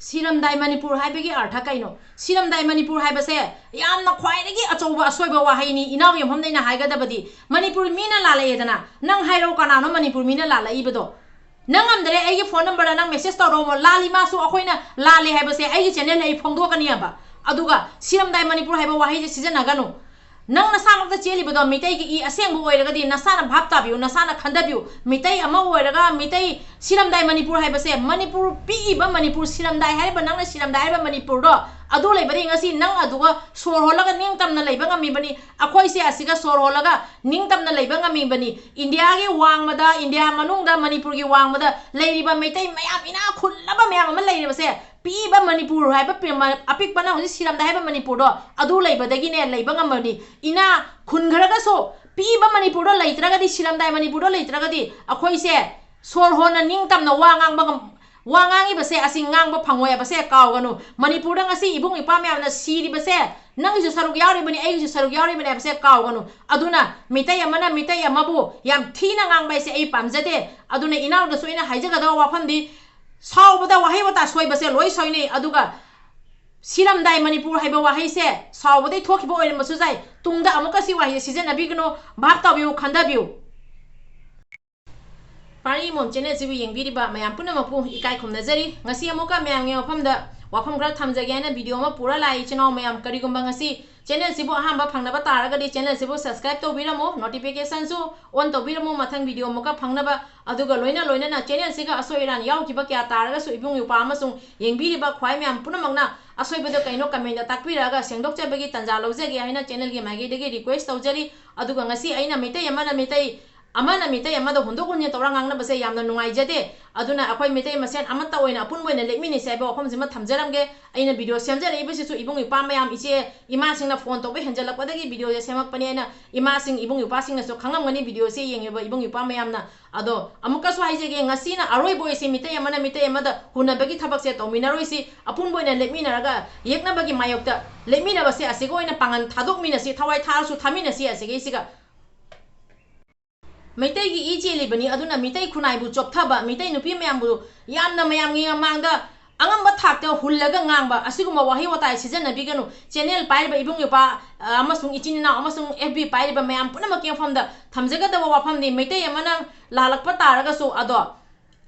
सिरमदाई मणिपुर हाइबगी अर्थ कइनो सिरमदाई मणिपुर हाइबसे यामना ख्वाइदगी अचौबा असोइबा वाहैनी इनाव यमहमदैना हाइगदबदी मणिपुर मीना लालाएदना नंग हाइरो कनानो मणिपुर मीना लालाइबदो नंग अमदरे एगी phone number नंग मेसेज तौरो लाली मासु अखोइना लाले हाइबसे एगी चैनल आई फोंदोकनियाबा अदुगा सिरमदाई मणिपुर हाइबा वाहैजे सिजनगनु नंग नसामक चेलीबदो मितै की असेंगबो ओइरगदी नसाना भाप ताबिउ नसाना खंदबिउ मितै अमा ओइरगा मितै सिरमदाई मणिपुर हाइबसे मणिपुर पीइबा मणिपुर सिरमदाई हाइबा नंगना सिरमदाई हाइबा मणिपुर दो अदु लेबदी ngasi नंग अदुगा सोर होलगा निंग तमना लेबा ngami अखोइसे असिगा सोर होलगा निंग तमना लेबा ngami इंडिया गे वांगमदा इंडिया मनुंगदा मणिपुर गे वांगमदा लेरिबा मितै मयाम इना खुल्लबा मयाम अमा लेरिबसे पीबा मणिपुर हाइबा अपिकपना होजि सिरमदाई हाइबा मणिपुर दो अदु लेबदगिने लेबा ngमनि इना खुनघरगसो पीबा मणिपुर दो लेत्रगदी सिरमदाई मणिपुर दो लेत्रगदी अखोइसे सोर होना निंग तमना वांगांगी बसे असि ngang phangoi base kauganu manipur dang asi ibung ipa myamna siri base nang ju saruk yauri bani ai ju saruk yauri bani base kauganu aduna mitai amana mitai amabu yam thina ngang bai se ai pamjade aduna inaw da soina haijaga da wafam di sawbada wahai wata soi base loi soine aduga siramdai manipur haiba wahai se sawbadai thokiba oire masu jai tungda amuka si wahai season abigno bhab tabiu khandabiu पारी मोम channel से येंबीरिबा मयाम पुनमपु इकाई खुमनजरी ngasi amuka ma'am गे मफमदा वाफम खरा थमजगेना video मा पूरा लाई channel ma'am करिगुंबा ngasi channel सिबो अहम फंगनबा तारगदी channel सिबो सब्सक्राइब तौबिरमो नोटिफिकेशन सु ऑन तौबिरमो मथंग वीडियो मुका फंगनबा अदुगा लोइना लोइना ना चैनल सिगा असोइरान याउकिबा क्या तारगा सु इबुंग युपा अमसुंग येंबीरिबा ख्वाइ मैम पुनमंगना असोइबदो कइनो कमेंट ताकबिरागा सेंगदोकचबगी तंजा लौजगे हाइना चैनल गे मागेदगे रिक्वेस्ट तौजरी अदुगा ngasi aina मितै amana मितै अमदा हुंदोक हुन्ने तौरा ngang बसे यामना नुंगाइजदे अदुना अखोइ मितै मसेन अमता ओइना अपुन बोइना लेमिनि सेबो अखोम जिमा थमजरमगे अइना वीडियो सेमजरे इबसिसु इबुंग इपा मयाम इचे इमा सिंगना फोन तोबे हेंजलपदगी वीडियो जे सेमकपनि आइना इमा सिंग इबुंग इपा सिंगनासु खंगमगनि वीडियो से येंगेबा इबुंग इपा मयामना अदो अमुकसु हाइजेगे ngasi na aroi boy se मितै amada hunabagi थबक से तौमिनारोइसि अपुन बोइना लेमिनारगा येकनाबगी मायोक्ता लेमिना बसे असिगो ओइना पांगन थादोक मिनासि थवाइ थारसु थामिनासि असिगे सिगा मैतै की इचेलिबनी अदुना मितै खुनाइबु चोपथबा मितै नुपी मयामबु यामना मयामगी मांगदा अंगम थाक्ता हुल्लगा ngang असिगुम वाहि वताइ सिजनबिगनु चैनल पाइबा इबुंग युपा अमसुंग इचिनिना अमसुंग एफबी पाइबा मयाम पुनमके फमदा थमजगदब वाफमदि मैतै अमना लालकपा तारगसु अदो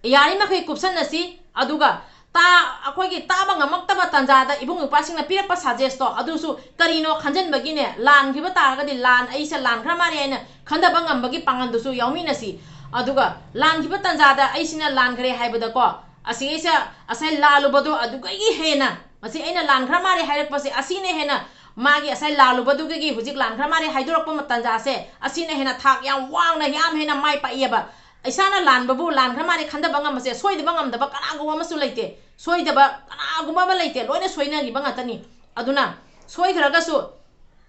यारि मखै कुपसनसि अदुगा ता अखोगी ताबा ngamaktaba tanjada ibung upasingna pirakpa suggest to adusu karino khanjanbagine lan khiba taragadi lan aisa lan khra mari aina khandaba ngambagi pangandusu yauminasi aduga lan khiba tanjada aisina lan khre haibada ko asisa asai lalubado aduga gi hena masi aina lan khra mari hairakpase asine hena magi asai lalubado gi hujik lan khra mari haidorakpa matanja se asine hena thak yam wangna yam hena mai pa yeba ऐसाना लान बबू लान खरा मारे खंदा बंगम मसे सोइद बंगम दबा कनागुमा मसु लैते सोइदबा कनागुमा ब लैते लोइने सोइनागी बंगातनी अदुना सोइखरगसु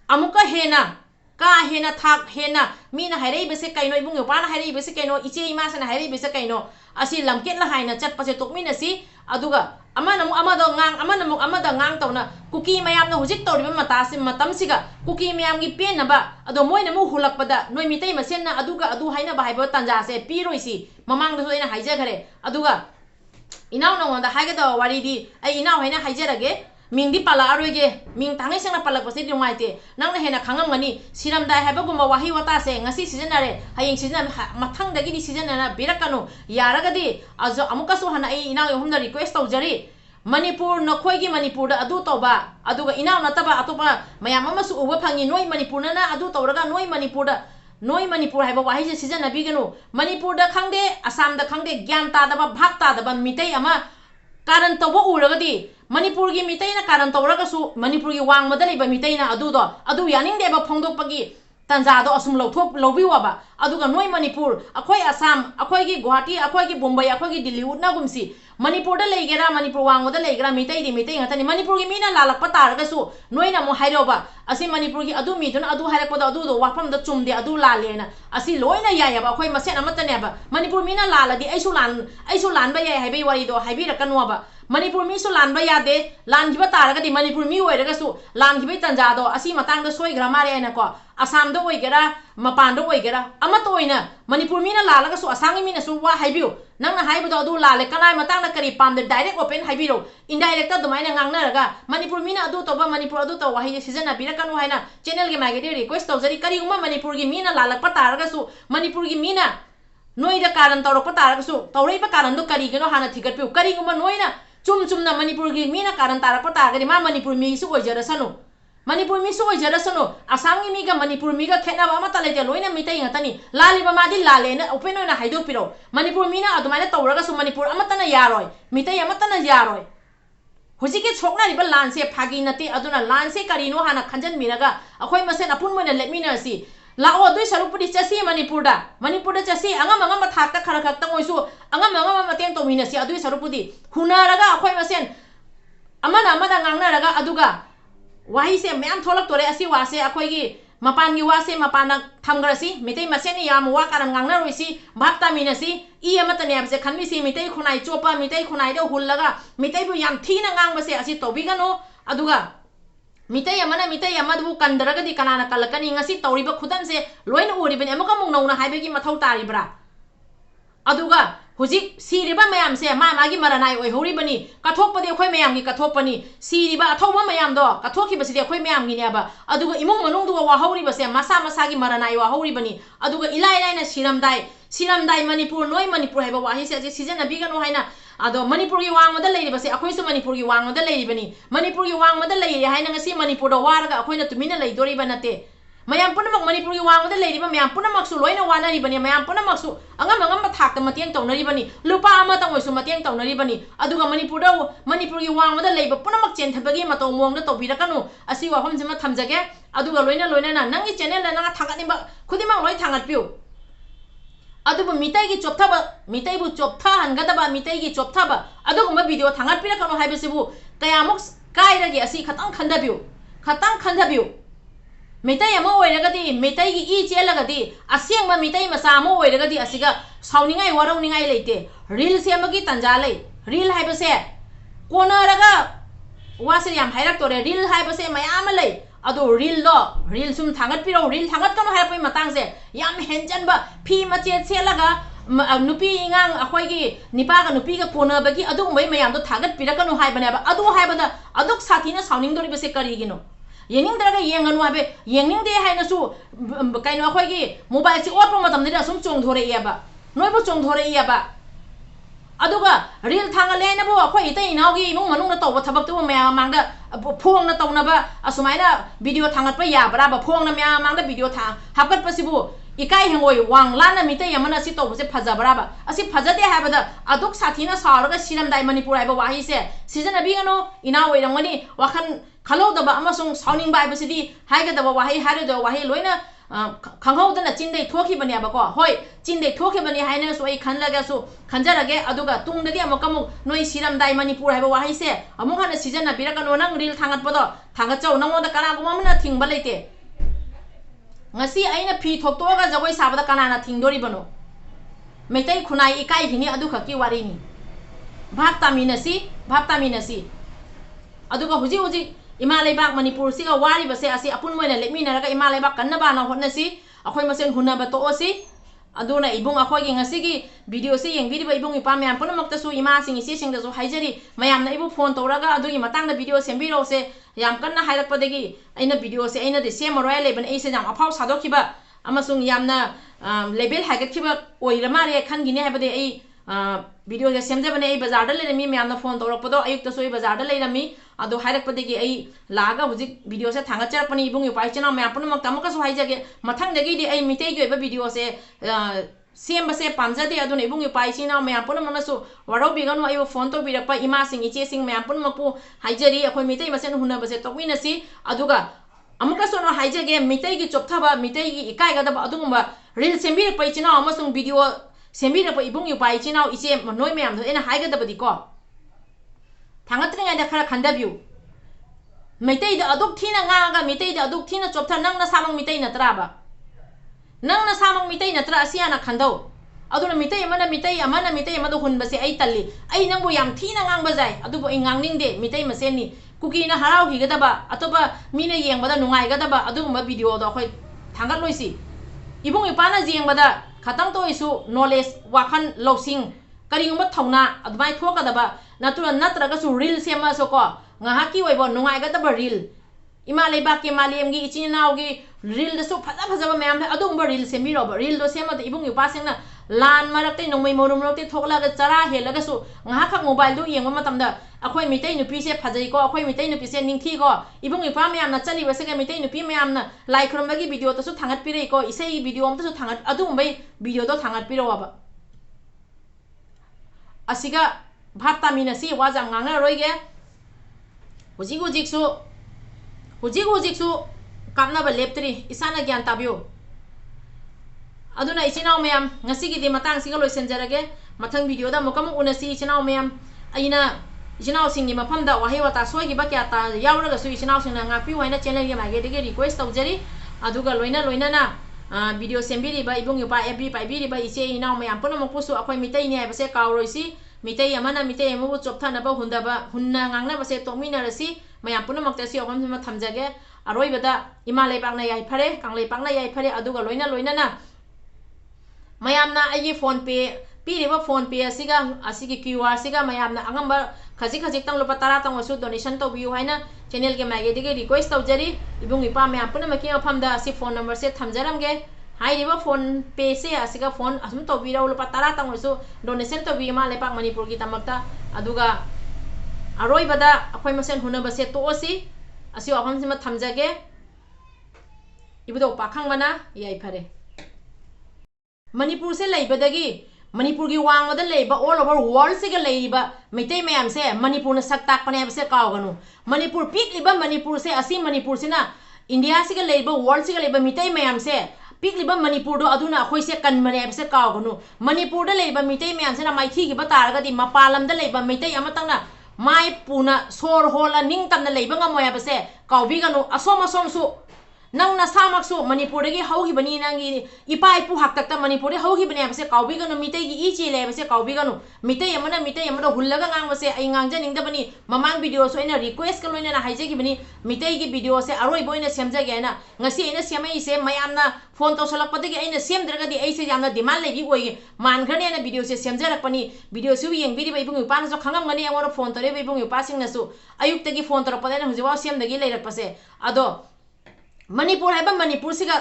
अमुका हेना का हेना थाक हेना मीना हाइरै बसे कैनो इबुंग योपाना हाइरै बसे कैनो इचे इमासना हाइरै बसे कैनो असि लमकेट ला हाइना चटपसे तोकमिनसि अदुगा अमानमु अमदा ngang तौना कुकी मयामना हुजिक तौरिबा मतासि मतमसिगा कुकी मयामगी पेनबा अदो मोइनमु हुलकपदा नोइ मितै मसेनना अदुगा अदु हाइना बाहाइबो तंजासे पिरोइसि ममांगदसु अइना हाइजखरे अदुगा इनाव नंगोंदा हाइगदा वारिदि अइ इनाव हाइना हाइजरगे मिंदी पाला अरोगे मिंग तांगै सेंगना पालकपसे दिमाइते नंगना हेना खांगमगनि सिरमदाई हाइबगुम वाहि वतासे ngasi सिजनरे हायिंग सिजन मथंगदगी सिजनना बिरकनु यारगदि अजो अमुकसु हना अइ इनाव यहुमना रिक्वेस्ट तौजरी मणिपुर नखोइगी मणिपुर अदु तौबा अदुगा इनाव नतबा अतोपा मयाम अमसु उबा फंगी नोइ मणिपुर ना अदु तौरगा नोइ मणिपुर हाइबा वाहिजे सिजन बिगनु मणिपुर दा खंगदे असम दा खंगदे ज्ञान तादबा भाग तादबा मितै अमा कारण तौबा उरगदि मणिपुर की मितैना कारण तौरगसु मणिपुर की वांगमदा लेबा मितैना अदुदो अदु यानिंगदेबा फोंदोकपगी तंजादो असुम लौबिवाबा अदुगा नोइ मणिपुर अखोइ असम अखोइ की गुवाहाटी अखोइ की मुंबई अखोइ की दिल्ली उडनागुमसी मणिपुर दा लेगेरा मणिपुर वांगमदा लेगेरा मितै दि मितै ngatani मणिपुर की मीना लालकपा तारगसु नोइना मो हाइरोबा असि मणिपुर की अदु मीदुना अदु हाइरकपदा अदुदो वाफमदा चुमदे अदु लालेना असि लोइना यायबा अखोइ मसेन अमतनेबा मणिपुर मीना लालदि ऐसु लानबा याय हाइबै वारिदो हाइबिरकनुबा मणिपुर मी लान यादे लान तारगदी मणिपुर मी होइरगसु लान तंजादो असी मतंग सोइग्रा मारे को असम होइगेरा मपान होइगेरा अमत ओइना मणिपुर मी लालगसु असंग मी वा हाइबियो नंगना हाइबदो अदु लाले कनाय मतंग करी पामदे डायरेक्ट ओपन हाइबिरो इनडायरेक्ट दुमाइना ngangnaraga मणिपुर मी अदु तोबा मणिपुर अदु तो वाहि सिजना बिरकनु हाइना चैनल के माइगे रिक्वेस्ट तौजरी करीगुमा मणिपुर की मी लालक तारगसु मणिपुर की मी नोइदा कारण तौरप तारगसु तौरैबा कारण दो करीगनो हाना थिगतपिउ करीगुमा नोइना चुम चुमना मणिपुर की मी कारण तारप तारगदि मा मणिपुर मी सु ओइजरसनु मणिपुर मी सु ओइजरसनु आसाम की मी मणिपुर मी खेनाबा अमता लेते लोइना मितै ngतनी लालिबा मादि लालेना ओपन ओइना हाइदोपिरो मणिपुर मी अदुमाइना तौरगसु मणिपुर अमतना यारोय मितै अमतना यारोय हुजिके छोकनारिबा लानसे फागी नते अदुना लानसे करिनो हाना खंजन मिरगा अखोय मसेन अपुन मोइना लेटमिनरसी लाओ दुई सरुपुदी चसी मणिपुर चसी अंगम अंगम थाकता खरा खक्ता मोइसु अंगम अंगम मतेंग तोमिनसी अदुई सरुपुदी हुनारगा अखोय मसेन अमना अमदा ngangnaraga अदुगा वाही से मैम थोलक तोरे असी वासे अखोयगी मपान की वासे मपान थमग्रसी मितै मसेन याम वा कारण ngangnaroi भापता मिनसी ई अमतने abse खनमिसी मितै खुनाई चोपा मितै खुनाई दो हुल्लगा मितै बु याम थीना ngangbase असी तोबिगनो अदुगा मितै अमना मितै अमदबु कंदरगदि कनाना कलकनी ngasi तौरिबा खुदन से लोइन उरिबने अमका मुंगनौना हाइबेगी मथौ तारिब्रा अदुगा हुजिक सिरिबा मयाम से मा मागी मरनाई ओइ होरिबनी कथोपदि अखोय मयाम की कथोपनी सिरिबा अथौबा मयाम दो कथोखिबसिदि अखोय मयाम गी नेबा अदुगा इमुंग मनुंग दुगा वा होरिबसे मसा मसा की मरनाई वा होरिबनी अदुगा इलाइ लाइना सिरमदाई मणिपुर नोय मणिपुर हाइबा वाहि से सिजन बिगनो हाइना अदो मणिपुर की वांगमदा लेरिबसे अखोयसु मणिपुर की वांगमदा लेरिबनी मणिपुर की वांगमदा लेरि हाइना ngasi मणिपुर दो वारगा अखोयना तुमिना लेदोरिबा नते मयाम पुनमक मणिपुर की वांगमदा लेरिबा मयाम पुनमकसु लोइना वानारिबनी मयाम पुनमकसु अंगम अंगम थाकता मतेंग तौनरिबनी लुपा अमा तंगोइसु मतेंग तौनरिबनी अदुगा मणिपुर की वांगमदा लेबा पुनमक चेंथबगी मतौ मोंगदा तौबिरकनु असी वाफम जमा थमजगे अदुगा लोइना नंगी चैनल ना थागनिबा खुदिमा लोइ थांगतपिउ अदुबु मितै की चोपथबा मितैबु चोपथा हनगदबा मितै की चोपथबा अदुगुम वीडियो थांगतपिरकनु हाइबसिबु कयामुक काइरगे असी खतंग खंदबिउ मितै अमा ओइरगदि मितै की ई चेलगदि असेंगबा मितै मसा अमा ओइरगदि असिगा साउनिंगाई वरौनिंगाई लेते रील सेमगी तंजा लै रील हाइबसे कोनरगा वासे याम हाइरक तोरे रील हाइबसे मयाम लै अदो रील सुम थांगत पिरो रील थांगत कनो हाइपै मतंग से याम हेंजनबा फी मचे सेलगा नुपी इंगांग अखोयगी निपागा नुपीगा कोनबगी अदुगुमै मयाम दो थागत पिरकनो हाइबनेबा अदु हाइबदा अदुक साथीना साउनिंग दोरिबसे करिगिनो येनिंगदरगा येंगनु हाबे येंनिंगदे हाइनसु काइनो अखोयगी मोबाइल से ओटो मतमदि असुम चोंगधोरेयबा नोइबु चोंगधोरेयबा अदुगा रील थांगलेनबो अखोय इतै इनावगी इमुंग मनुंगना तौबा थबक्तु मयाम मांगदा फोंगना तौनबा असुमाइना वीडियो थांगतपा याबराबा फोंगना मयाम मांगदा वीडियो हापकतपसिबु इकाई हेंगोय वांगलाना मितै यमना असि तौबसे फजबराबा असि फजदे हाबदा अदुक साथीना सारगा सिरमदाई मणिपुर हाइबा वाहि से सिजनबिगनो इनाव ओइरंगनी वाखन खलोदबा अमसुंग साउनिंग बाइबसिदि हाइगदबा वाहि हारेदो वाहि लोइना खंगौदना चिन्दै थोखिबनेबको होय चिन्दै थोखिबनि हाइनसु अइ खनलगसु खंजरगे अदुगा तुंगदि अमकमु नोइ सिरमदाई मणिपुर हाइबा वाहि से अमुखना सिजना बिरकनो नंग रील थांगतपदो थांगचौ नंगोदा कनागुममना थिंगबा लेते ngasi aina phi thoktoga jagoi sabada kanana thingdoribano meitai khunai ikai hini adu khaki wari ni bhapta minasi aduga huji imalai bak manipur siga wari base asi apun moina lemina raga imalai bak kanna na hotnasi akhoi masen hunna ba to osi aduna ibung akhoi gi ngasi gi video se yeng video ibung ipam yam pun makta su ima sing isi sing da su haijari mayam na ibu phone toraga adugi matang da video sembiro se yam kanna hairak padegi aina video se aina de semoroi leben ai se jam afau sadokhiba amasung yamna level haigat khiba oiramare khangine habade ai video ge semjabane ai bazar da lerami mayamna phone torakpado ayuk ta soi bazar da lerami ado hairak padegi ai laga hujik video se thanga charakpani ibung upai chana mayam pun mak tamaka su haijage mathang degi di ai mitei ge video se same बसे पामजदे अदुन इबुंग पाइसिना मयाम पुन मनसु वरो बिगनु आयो phone तो बिरकपा इमा सिंग इचे सिंग मयाम पुन मपु हाइजरी अखोय मितै मसेन हुना बसे तोकमिनसी अदुगा अमुका सोनो हाइजगे मितै की चोपथाबा मितै की इकाय गदबा अदुगुंबा रील सेम्बिर पैचिना अमसुंग वीडियो सेम्बिर प इबुंग पाइचिना इचे नोय मयाम दो एना हाइगदबदि को थांगत्रिङाय दा खरा खंदबिउ मितै दा अदुक थिना गागा मितै दा अदुक थिना चोपथा नंगना सामंग मितै नत्राबा नंगना सामंग मितै नत्रा असियाना खंदौ aduna mitai amado hunbase ai talli ai nangbo yam thina ngang bazai adubo ai ngang ningde mitai maseni kuki na harau hi gadaba atoba mina yengbada nungai gadaba adugumba video do khoi thangat loisi ibung ipana jengbada khatang to isu knowledge wakhan losing karingba thongna admai thokadaba natura natraga su reel sema so ko ngahaki oibo nungai gadaba reel ima leba ke malem gi ichinaw gi reel da su phaja phaja mayam adugumba reel semi ro reel do sema da ibung ipa sengna lan marakte nongmai morum rokte thokla ga chara helaga su ngahak mobile do yengba matamda akhoi mitai nupi se phajai ko akhoi mitai nupi se ningthi ko ibung ipa mayam na chali base ga mitai nupi mayam na lai khurma gi video to su thangat pire ko isei video am to su thangat adugumbai video do thangat pire wa ba asiga bhapta mina si wajam nganga roige hujik su kamna ba leptri isana gyan tabyo aduna ichinaw mayam ngasi gi di matang siga loisenjarage mathang video da mokam unasi ichinaw mayam aina ichinaw singi mafam da wahi wata soi gi ba kya ta yawra su ichinaw singna ngapi waina channel gi mage de request tawjari aduga loina na video sembiri ba ibung yupa fb pa biri ba iche inaw mayam puno mokpusu akhoi mitai ne ba se kawroisi mitai amana mitai amu choptha na ba hunna ngangna ba se tokmina rasi mayam puno mokte si ogam ma thamjage aroi bada imalai pakna yai phare kanglai pakna yai phare aduga loina na mayamna ai phone pay piriba phone pay asigi QR siga mayamna angamba khaji tang lupa tara tang wasu donation to view haina channel ke mage dige request tawjari ibung ipa mayam puna maki afamda asi phone number se thamjaramge hairiba phone pay se asiga phone asum to bira lupa tara tang wasu donation to view ma lepak manipur ki tamakta aduga aroi bada akhoi masen huna base to osi asi afam sima thamjage ibudo pakhang mana yai phare Manipur se laibadagi Manipur gi wangada laiba all over world se ga laiba mitai mayam se Manipur na saktak pane se kawganu Manipur pik liba Manipur se asi Manipur se na India se ga laiba world se ga laiba mitai mayam se pik liba Manipur do aduna khoi se kan mane se kawganu Manipur da laiba mitai mayam se na maithi gi batar ga di mapalam da laiba mitai amatang na mai puna sor hola ning tam na laiba ngamoya ba se kawbi ganu asom su nang na samaksu Manipur gi haugi bani nangi ipai pu hak takta Manipur haugi bani abse kawbi ganu mitai gi ichi le abse kawbi ganu mitai amana hullaga ngang base ai ngang janing da bani mamang video so ina request ka loina na haije gi bani mitai gi video se aroi boina semja ge na ngasi ina semai se mayamna phone to salak pade gi ina sem draga di ai se jamna demand le gi oi man khane na video se semja rak pani video su yeng bidi bai bungu pan so khangam ngani amoro phone tore bai bungu passing na su ayuk tagi phone tor pade na hujiwa sem dagi le rak pase ado Manipur hai ba Manipur siga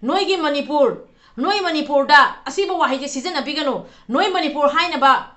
noi gi Manipur da asiba wahi je season abigano noi Manipur hai na ba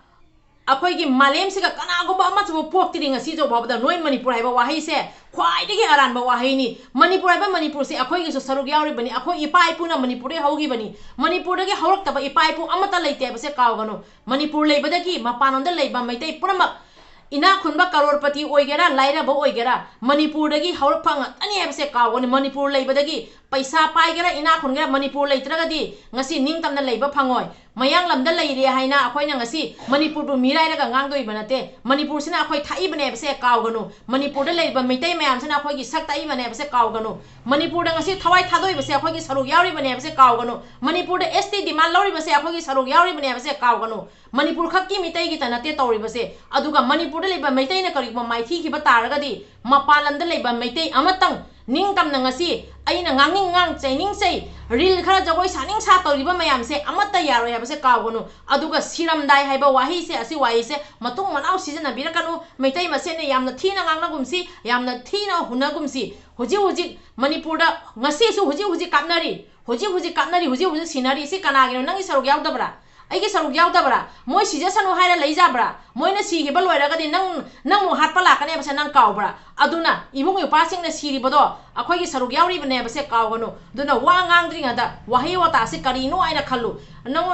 akhoi gi malem siga kana go ba ma chu pok ti ringa si jo ba da noi Manipur hai ba wahi se khwai de gi aran ba wahi ni Manipur hai ba Manipur se akhoi gi so saruk yauri bani akhoi ipai pu na Manipur re haugi bani Manipur de gi haurak ta ba ipai pu amata leite ba se kaw gano Manipur lei ba da gi mapanon da lei ba maitai purama ina khunba karorpati oigera laira bo oigera Manipur dagi haurak phanga ani abse kawani Manipur leibadagi paisa paigera ina khungera Manipur leitragadi ngasi ningtamna leiba phangoi mayang lamda leire haina akhoi na ngasi Manipur bu mirai raga ngangdoi banate Manipur sina akhoi thai bane abse kawganu Manipur da leiba mitai mayam sina akhoi gi saktai bane abse kawganu Manipur da ngasi thawai thadoi base akhoi gi saruk yauri bane abse kawganu Manipur da ST demand lori base akhoi gi saruk yauri bane abse kawganu Manipur khakki mitai gi tanate tawri base aduga Manipur da leiba mitai na kari maithi ki bataragadi mapalam da leiba mitai amatang ning tam na ngasi aina nganging ngang chaining sei reel khara jagoi saning sa toriba mayam se amata yaro ya base kawgonu aduga siram dai haiba wahi se asi wahi se matung manau season birakanu meitai mase ne yamna thina ngangna gumsi yamna thina huna gumsi huji Manipur da ngasi su huji kapnari sinari se kanagino nangi saruk yaudabra aigi saruk yaudabra moi sijasanu haira leijabra moina sigi ba loiragadi nang mo hatpa lakane base nang kawbra aduna ibung yu passing na siri bodo akhoi gi saruk yauri bane base kawganu duna wa ngang dringa da wahi wata se karino aina khallu nang